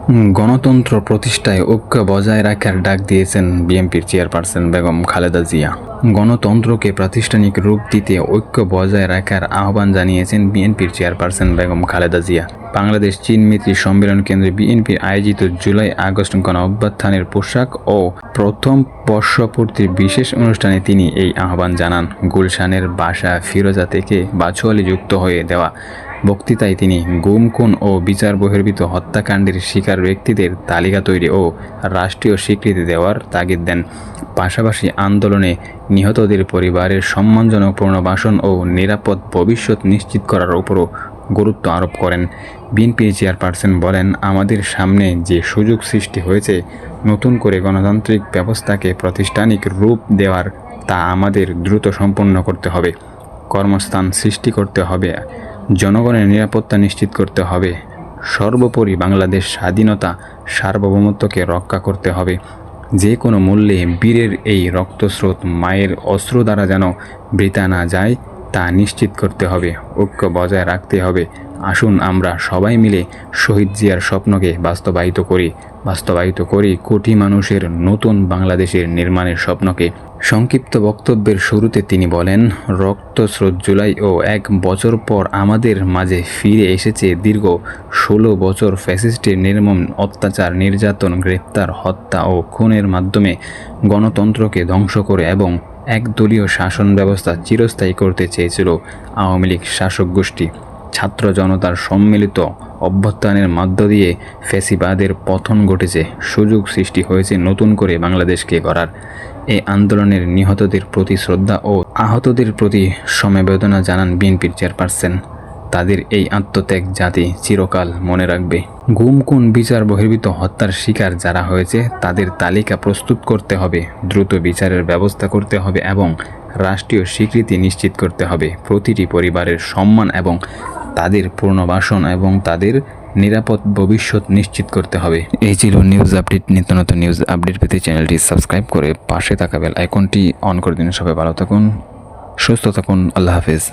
গণতন্ত্র প্রতিষ্ঠায় ঐক্য বজায় রাখার ডাক দিয়েছেন বিএনপির চেয়ারপারসন বেগম খালেদা জিয়া। গণতন্ত্রকে প্রাতিষ্ঠানিক রূপ দিতে ঐক্য বজায় রাখার আহ্বান জানিয়েছেন বিএনপির চেয়ারপারসন বেগম খালেদা জিয়া। বাংলাদেশ চীন মিত্র সম্মেলন কেন্দ্রে বিএনপির আয়োজিত জুলাই আগস্ট গণ অভ্যুত্থানের পোশাক ও প্রথম বর্ষপূর্তির বিশেষ অনুষ্ঠানে তিনি এই আহ্বান জানান। গুলশানের বাসা ফিরোজা থেকে বাছুয়ালি যুক্ত হয়ে দেওয়া বক্তৃতায় তিনি গুম, খুন ও বিচার বহির্ভূত হত্যাকাণ্ডের শিকার ব্যক্তিদের তালিকা তৈরি ও রাষ্ট্রীয় স্বীকৃতি দেওয়ার তাগিদ দেন। পাশাপাশি আন্দোলনে নিহতদের পরিবারের সম্মানজনক পুনর্বাসন ও নিরাপদ ভবিষ্যৎ নিশ্চিত করার উপরও গুরুত্ব আরোপ করেন। বিএনপি চেয়ারপারসন বলেন, আমাদের সামনে যে সুযোগ সৃষ্টি হয়েছে নতুন করে গণতান্ত্রিক ব্যবস্থাকে প্রাতিষ্ঠানিক রূপ দেওয়ার, তা আমাদের দ্রুত সম্পন্ন করতে হবে। কর্মস্থান সৃষ্টি করতে হবে, জনগণের নিরাপত্তা নিশ্চিত করতে হবে, সর্বোপরি বাংলাদেশ স্বাধীনতা সার্বভৌমত্বকে রক্ষা করতে হবে। যে কোনো মূল্যে বীরের এই রক্তস্রোত মায়ের অস্ত্র দ্বারা যেন বৃথা না যায় তা নিশ্চিত করতে হবে। ঐক্য বজায় রাখতে হবে। আসুন আমরা সবাই মিলে শহীদ জিয়ার স্বপ্নকে বাস্তবায়িত করি কোটি মানুষের নতুন বাংলাদেশের নির্মাণের স্বপ্নকে। সংক্ষিপ্ত বক্তব্যের শুরুতে তিনি বলেন, রক্তস্রোত জুলাই ও 1 বছর পর আমাদের মাঝে ফিরে এসেছে দীর্ঘ 16 বছর ফ্যাসিস্টের নির্মম অত্যাচার, নির্যাতন, গ্রেপ্তার, হত্যা ও খুনের মাধ্যমে গণতন্ত্রকে ধ্বংস করে এবং একদলীয় শাসন ব্যবস্থা চিরস্থায়ী করতে চেয়েছিল আওয়ামী লীগ শাসক গোষ্ঠী। ছাত্র জনতার সম্মিলিত অভ্যুত্থানের মধ্য দিয়ে ফ্যাসিবাদের পতন ঘটেছে, সুযোগ সৃষ্টি হয়েছে নতুন করে বাংলাদেশকে গড়ার। এই আন্দোলনের নিহতদের প্রতি শ্রদ্ধা ও আহতদের প্রতি সমবেদনা জানান বিএনপির চেয়ারপারসন। তাদের এই আত্মত্যাগ জাতি চিরকাল মনে রাখবে। গুম, খুন, বিচার বহির্ভূত হত্যার শিকার যারা হয়েছে তাদের তালিকা প্রস্তুত করতে হবে, দ্রুত বিচারের ব্যবস্থা করতে হবে এবং রাষ্ট্রীয় স্বীকৃতি নিশ্চিত করতে হবে। প্রতিটি পরিবারের সম্মান এবং তাদের পুনর্বাসন এবং তাদের নিরাপদ ভবিষ্যৎ নিশ্চিত করতে হবে। এই ছিল নিউজ আপডেট। নিত্য নতুন নিউজ আপডেট পেতে চ্যানেলটি সাবস্ক্রাইব করে পাশে থাকা বেল আইকনটি অন করে দিন। সবাই ভালো থাকুন, সুস্থ থাকুন। আল্লাহ হাফেজ।